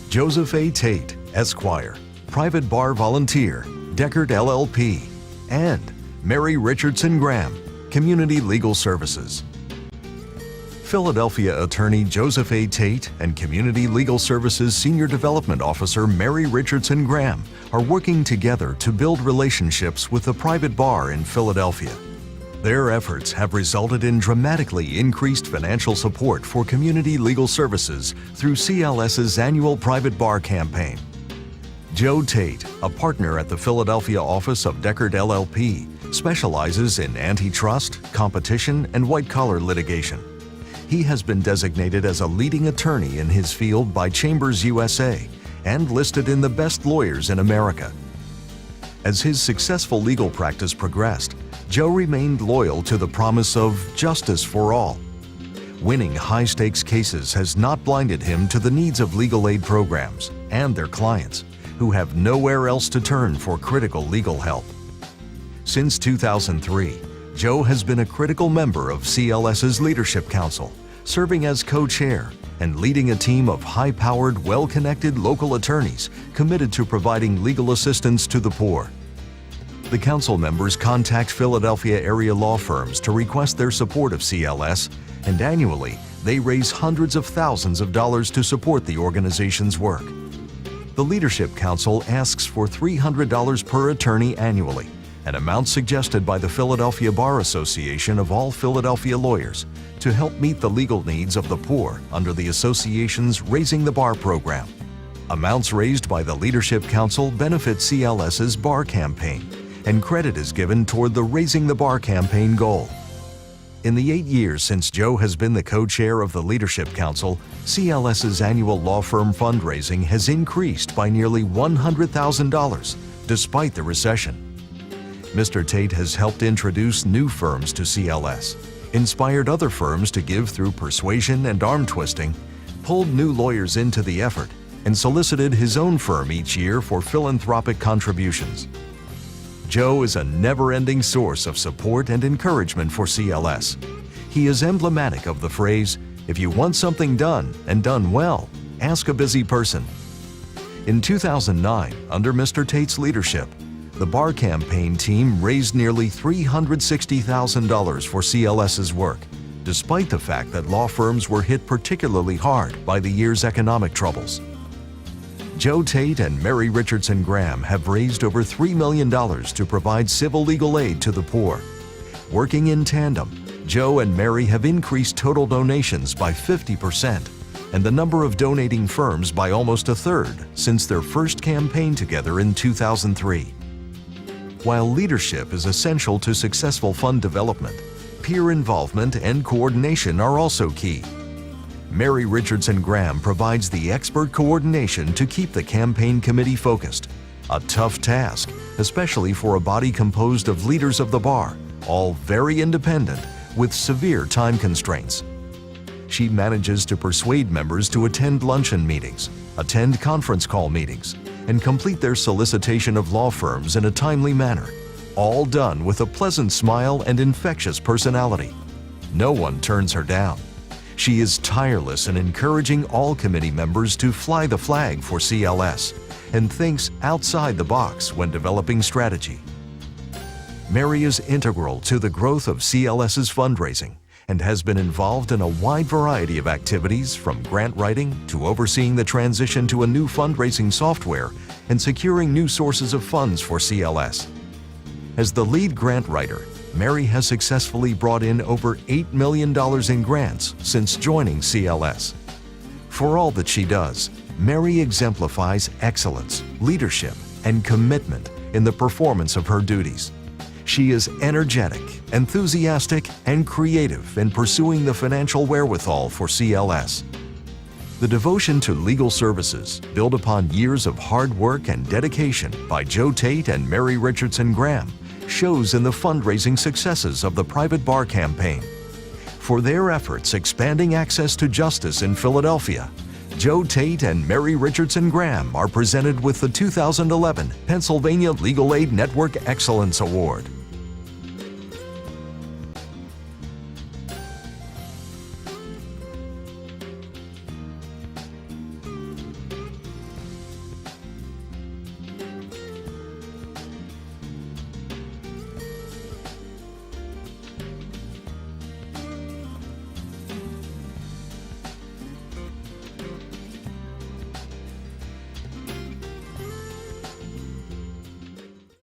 Joseph A. Tate, Esquire, Private Bar Volunteer, Dechert LLP, and Mary Richardson Graham, Community Legal Services. Philadelphia attorney Joseph A. Tate and Community Legal Services Senior Development Officer Mary Richardson Graham are working together to build relationships with the private bar in Philadelphia. Their efforts have resulted in dramatically increased financial support for community legal services through CLS's annual private bar campaign. Joe Tate, a partner at the Philadelphia office of Dechert LLP, specializes in antitrust, competition, and white-collar litigation. He has been designated as a leading attorney in his field by Chambers USA and listed in the best lawyers in America. As his successful legal practice progressed, Joe remained loyal to the promise of justice for all. Winning high-stakes cases has not blinded him to the needs of legal aid programs and their clients, who have nowhere else to turn for critical legal help. Since 2003, Joe has been a critical member of CLS's Leadership Council, serving as co-chair and leading a team of high-powered, well-connected local attorneys committed to providing legal assistance to the poor. The council members contact Philadelphia area law firms to request their support of CLS, and annually they raise hundreds of thousands of dollars to support the organization's work. The Leadership Council asks for $300 per attorney annually, an amount suggested by the Philadelphia Bar Association of all Philadelphia lawyers, to help meet the legal needs of the poor under the association's Raising the Bar program. Amounts raised by the Leadership Council benefit CLS's bar campaign, and credit is given toward the Raising the Bar campaign goal. In the 8 years since Joe has been the co-chair of the Leadership Council, CLS's annual law firm fundraising has increased by nearly $100,000, despite the recession. Mr. Tate has helped introduce new firms to CLS, inspired other firms to give through persuasion and arm twisting, pulled new lawyers into the effort, and solicited his own firm each year for philanthropic contributions. Joe is a never-ending source of support and encouragement for CLS. He is emblematic of the phrase, "If you want something done, and done well, ask a busy person." In 2009, under Mr. Tate's leadership, the bar campaign team raised nearly $360,000 for CLS's work, despite the fact that law firms were hit particularly hard by the year's economic troubles. Joe Tate and Mary Richardson Graham have raised over $3 million to provide civil legal aid to the poor. Working in tandem, Joe and Mary have increased total donations by 50% and the number of donating firms by almost a third since their first campaign together in 2003. While leadership is essential to successful fund development, peer involvement and coordination are also key. Mary Richardson Graham provides the expert coordination to keep the campaign committee focused, a tough task, especially for a body composed of leaders of the bar, all very independent, with severe time constraints. She manages to persuade members to attend luncheon meetings, attend conference call meetings, and complete their solicitation of law firms in a timely manner, all done with a pleasant smile and infectious personality. No one turns her down. She is tireless in encouraging all committee members to fly the flag for CLS and thinks outside the box when developing strategy. Mary is integral to the growth of CLS's fundraising and has been involved in a wide variety of activities, from grant writing to overseeing the transition to a new fundraising software and securing new sources of funds for CLS. As the lead grant writer, Mary has successfully brought in over $8 million in grants since joining CLS. For all that she does, Mary exemplifies excellence, leadership, and commitment in the performance of her duties. She is energetic, enthusiastic, and creative in pursuing the financial wherewithal for CLS. The devotion to legal services, built upon years of hard work and dedication by Joe Tate and Mary Richardson Graham, shows in the fundraising successes of the private bar campaign. For their efforts expanding access to justice in Philadelphia, Joe Tate and Mary Richardson Graham are presented with the 2011 Pennsylvania Legal Aid Network Excellence Award.